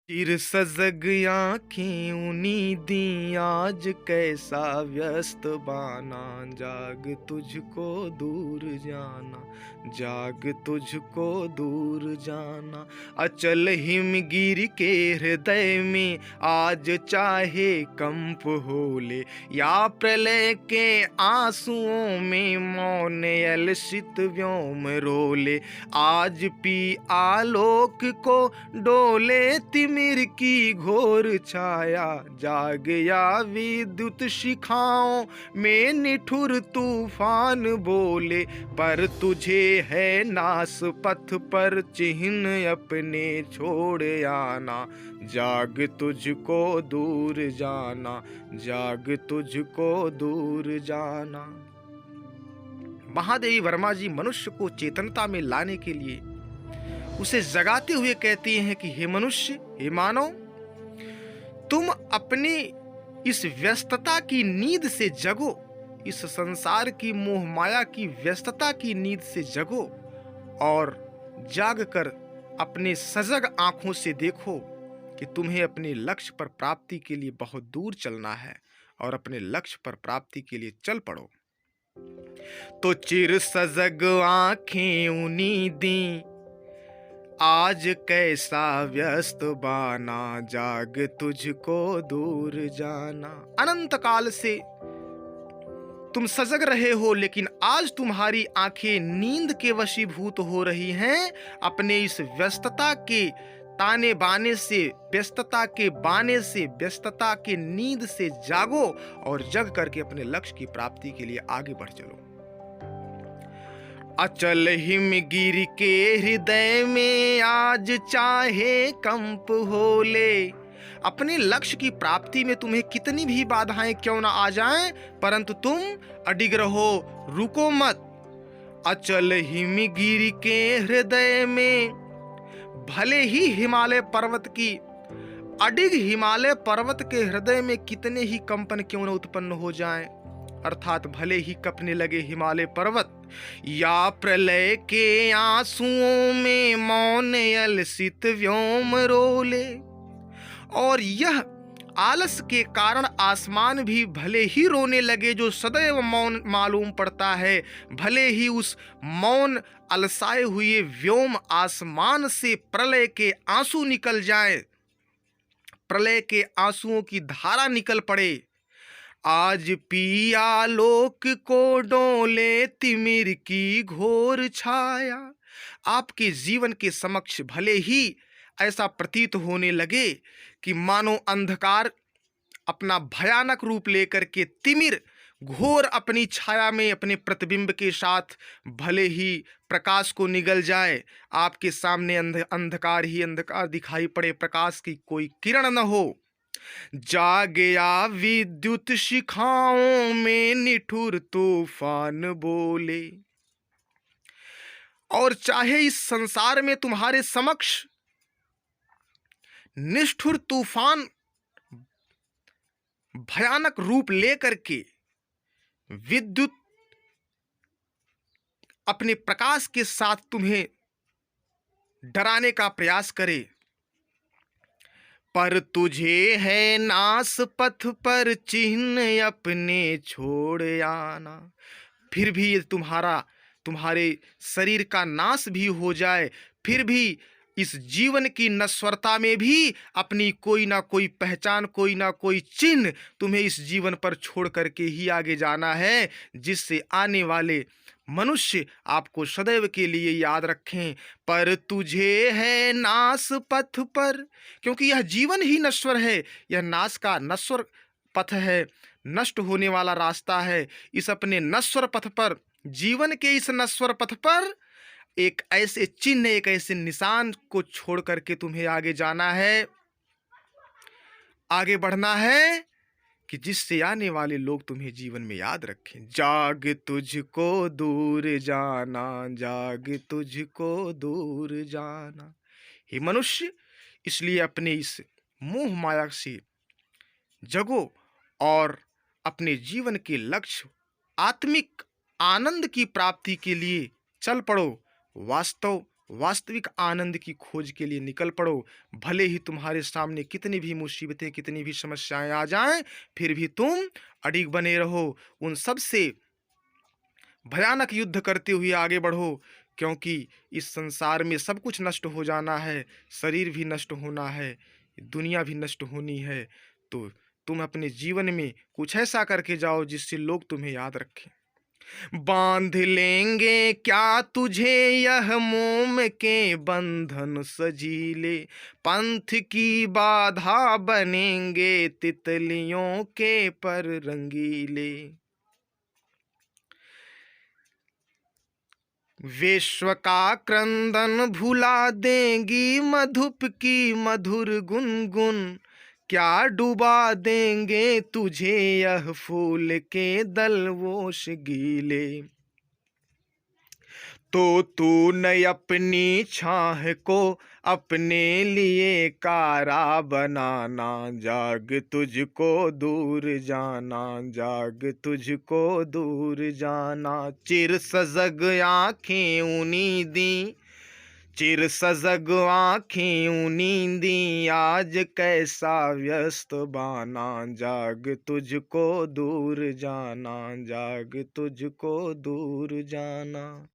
चिर सजग आँखें उन्नीदी आज कैसा व्यस्त बाना, जाग तुझको दूर जाना, जाग तुझको दूर जाना। अचल हिमगिर के हृदय में आज चाहे कंप हो ले, या प्रलय के आंसुओं में मौन अलसित व्योम रोले। आज पी आलोक को डोले तिमिर की घोर छाया, जाग या विद्युत शिखाओं में निठुर तूफान बोले। पर तुझे है नास पथ पर चिन्ह अपने छोड़ आना, जाग तुझको दूर जाना, जाग तुझको दूर जाना। महादेवी वर्मा जी मनुष्य को चेतनता में लाने के लिए उसे जगाते हुए कहती हैं कि हे मनुष्य, हे मानव, तुम अपनी इस व्यस्तता की नींद से जगो, इस संसार की मोह माया की व्यस्तता की नींद से जगो और जागकर अपने सजग आंखों से देखो कि तुम्हें अपने लक्ष्य पर प्राप्ति के लिए बहुत दूर चलना है और अपने लक्ष्य पर प्राप्ति के लिए चल पड़ो। तो चिर सजग आंखें उन्नीदी आज कैसा व्यस्त बाना, जाग तुझको दूर जाना। अनंत काल से तुम सजग रहे हो, लेकिन आज तुम्हारी आंखें नींद के वशीभूत हो रही हैं। अपने इस व्यस्तता के ताने बाने से, व्यस्तता के बाने से, व्यस्तता के नींद से जागो और जग करके अपने लक्ष्य की प्राप्ति के लिए आगे बढ़ चलो। अचल हिमगिर के हृदय में आज चाहे कंप हो ले। अपने लक्ष्य की प्राप्ति में तुम्हें कितनी भी बाधाएं क्यों ना आ जाएं, परंतु तुम अडिग रहो, रुको मत। अचल हिमगिर के हृदय में, भले ही हिमालय पर्वत की, अडिग हिमालय पर्वत के हृदय में कितने ही कंपन क्यों न उत्पन्न हो जाएं, अर्थात भले ही कपने लगे हिमालय पर्वत, या प्रलय के आंसुओं में मौन अलसित व्योम रोले। और यह आलस के कारण आसमान भी भले ही रोने लगे, जो सदैव मौन मालूम पड़ता है, भले ही उस मौन अलसाए हुए व्योम आसमान से प्रलय के आंसू निकल जाए, प्रलय के आंसुओं की धारा निकल पड़े। आज पिया लोक को डोले तिमिर की घोर छाया। आपके जीवन के समक्ष भले ही ऐसा प्रतीत होने लगे कि मानो अंधकार अपना भयानक रूप लेकर के, तिमिर घोर अपनी छाया में अपने प्रतिबिंब के साथ भले ही प्रकाश को निगल जाए, आपके सामने अंधकार ही अंधकार दिखाई पड़े, प्रकाश की कोई किरण न हो। जागया विद्युत शिखाओं में निठुर तूफान बोले। और चाहे इस संसार में तुम्हारे समक्ष निष्ठुर तूफान भयानक रूप लेकर के विद्युत अपने प्रकाश के साथ तुम्हें डराने का प्रयास करे, पर तुझे है नास पथ पर चिन्ह अपने छोड़ आना। फिर भी ये तुम्हारे शरीर का नाश भी हो जाए, फिर भी इस जीवन की नश्वरता में भी अपनी कोई ना कोई पहचान, कोई ना कोई चिन्ह तुम्हें इस जीवन पर छोड़ करके ही आगे जाना है, जिससे आने वाले मनुष्य आपको सदैव के लिए याद रखें। पर तुझे है नाश पथ पर, क्योंकि यह जीवन ही नश्वर है, यह नाश का नश्वर पथ है, नष्ट होने वाला रास्ता है। इस अपने नश्वर पथ पर, जीवन के इस नश्वर पथ पर एक ऐसे चिन्ह, एक ऐसे निशान को छोड़ करके तुम्हें आगे जाना है, आगे बढ़ना है, कि जिससे आने वाले लोग तुम्हें जीवन में याद रखें। जाग तुझको दूर जाना, जाग तुझको दूर जाना। हे मनुष्य, इसलिए अपने इस मोह माया से जगो और अपने जीवन के लक्ष्य, आत्मिक आनंद की प्राप्ति के लिए चल पड़ो। वास्तव वास्तविक आनंद की खोज के लिए निकल पड़ो। भले ही तुम्हारे सामने कितनी भी मुसीबतें, कितनी भी समस्याएं आ जाएं, फिर भी तुम अडिग बने रहो। उन सब से भयानक युद्ध करते हुए आगे बढ़ो, क्योंकि इस संसार में सब कुछ नष्ट हो जाना है, शरीर भी नष्ट होना है, दुनिया भी नष्ट होनी है। तो तुम अपने जीवन में कुछ ऐसा करके जाओ जिससे लोग तुम्हें याद रखें। बांध लेंगे क्या तुझे यह मोम के बंधन सजीले, पंथ की बाधा बनेंगे तितलियों के पर रंगीले। विश्व का क्रंदन भुला देंगी मधुप की मधुर गुनगुन, क्या डुबा देंगे तुझे यह फूल के दलवोश गीले। तो तूने अपनी छाह को अपने लिए कारा बनाना, जाग तुझको दूर जाना, जाग तुझको दूर जाना। चिर सजग आंखें ऊनी दी, चिर सजग आंखें ऊनी दी, आज कैसा व्यस्त बाना, जाग तुझको दूर जाना, जाग तुझको दूर जाना।